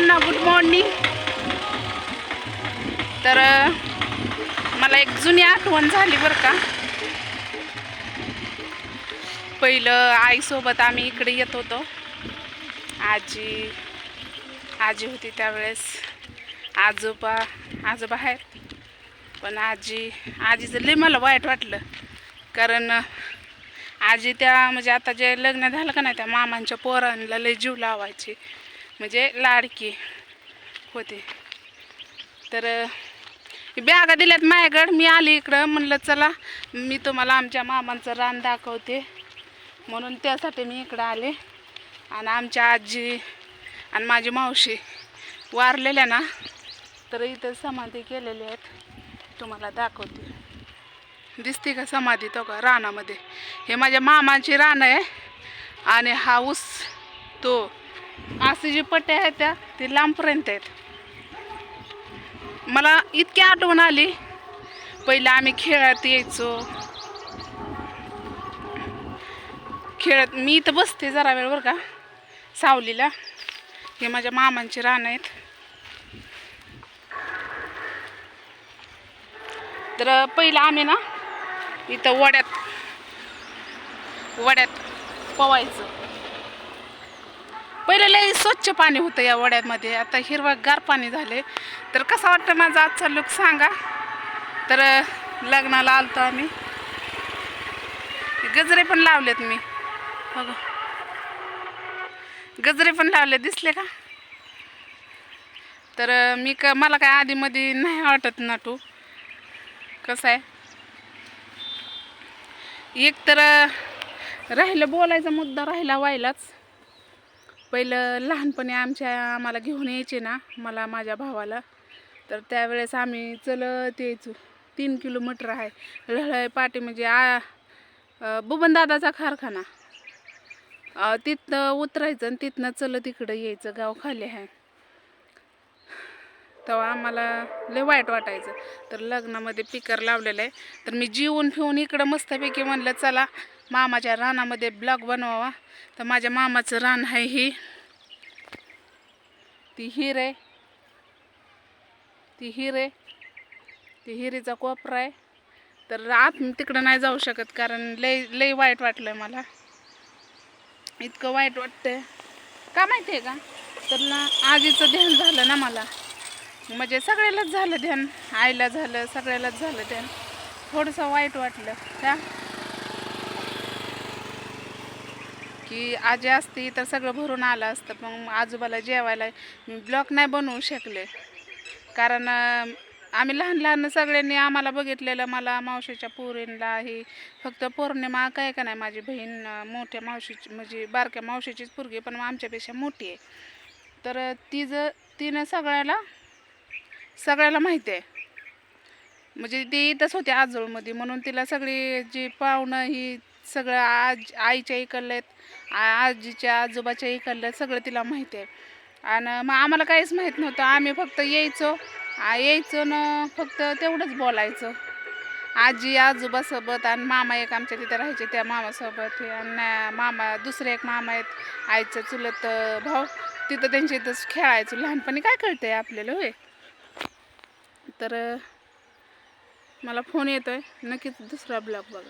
सगळ्यांना good morning. तर मला एक जुनी आठवण झाली बरं का. पहिलं आईसोबत आम्ही इकडे येत होतो. आजी होती त्यावेळेस. आजोबा आहेत, पण आजीचं लय मला वाईट वाटलं. कारण आजी त्या म्हणजे आता जे लग्न झालं का नाही त्या मामांच्या पोरांना लय जीव लावायची, म्हणजे लाडकी होती. तर बॅगा दिल्यात माझ्याकडं. मी आली इकडं, म्हणलं चला मी तुम्हाला आमच्या मामांचं रान दाखवते, म्हणून त्यासाठी मी इकडं आले. आणि आमच्या आजी आणि माझी मावशी वारलेल्या ना, तर इथं समाधी केलेली आहेत, तुम्हाला दाखवते. दिसते का समाधी? तो का रानामध्ये, हे माझ्या मामाची रान आहे. आणि हा ऊस, तो अशी जी पट्ट्या आहेत त्या ती लांबपर्यंत आहेत. मला इतकी आठवण आली. पहिलं आम्ही खेळत यायचो, मी इथं बसते जरा वेळ बरं का सावलीला. हे माझ्या मामांची रान आहेत. तर पहिलं आम्ही ना इथं वड्यात पोवायचं. पहिलं लय स्वच्छ पाणी होतं या वड्यामध्ये, आता हिरवंगार पाणी झाले. तर कसा वाटतं माझा आजचा लुक सांगा. तर लग्नाला आलतो आम्ही. गजरे पण लावलेत मी, बघा गजरे पण लावले, दिसले का? तर मला काय आधीमध्ये नाही वाटत नाटू. कसं आहे, एक तर राहिलं बोलायचा मुद्दा राहिला व्हायलाच. पहिलं लहानपणी आम्हाला घेऊन यायचे ना, मला माझ्या भावाला. तर त्यावेळेस आम्ही चलत यायचो. 3 किलोमीटर आहे लढाई पाटी, म्हणजे बुबनदादाचा कारखाना. तिथनं उतरायचं आणि तिथनं चलत इकडं यायचं. गाव खाली आहे. तेव्हा आम्हाला लय वाईट वाटायचं. तर लग्नामध्ये पिकर लावलेलं आहे. तर मी जीवन फिरून इकडं मस्तपैकी म्हणलं चला मामाच्या रानामध्ये ब्लॉग बनवावा. तर माझ्या मामाचं रान आहे ती हिरेचा कोपरा आहे. तर आत तिकडं नाही जाऊ शकत, कारण लय वाईट वाटलं मला. इतकं वाईट वाटतंय का माहिती आहे का? तर ना आजीचं ध्यान झालं ना मला, म्हणजे सगळ्यालाच झालं ध्यान, आईला झालं, सगळ्यालाच झालं ध्यान. थोडंसं वाईट वाटलं त्या की आजी असती तर सगळं भरून आलं असतं. पण आजोबाला जेवायला मी ब्लॉग नाही बनवू शकले, कारण आम्ही लहान सगळ्यांनी आम्हाला बघितलेलं. मला मावशीच्या पोरींना ही फक्त पौर्णिमा काय का नाही, माझी बहीण मोठ्या मावशीची म्हणजे बारक्या मावशीचीच पोरगी, पण आमच्यापेक्षा मोठी आहे. तर तिनं सगळ्याला माहिती आहे. म्हणजे ती इथंच होती आजोळमध्ये, म्हणून तिला सगळी जी पाहुणं ही सगळं आईच्या इकडलं आहेत, आजीच्या आजोबाच्या इकडलं सगळं तिला माहिती आहे. आणि मग आम्हाला काहीच माहीत नव्हतं. आम्ही फक्त यायचो ना, फक्त तेवढंच बोलायचं आजी आजोबासोबत. आणि मामा एक आमच्या तिथे राहायचे, त्या मामासोबत. आणि दुसरे एक मामा आहेत आईचं चुलत भाऊ, तिथं त्यांच्या इथंच खेळायचो. लहानपणी काय कळतंय आपल्याला होय. तर मला फोन येतोय, नक्कीच दुसरा ब्लॉग बघा.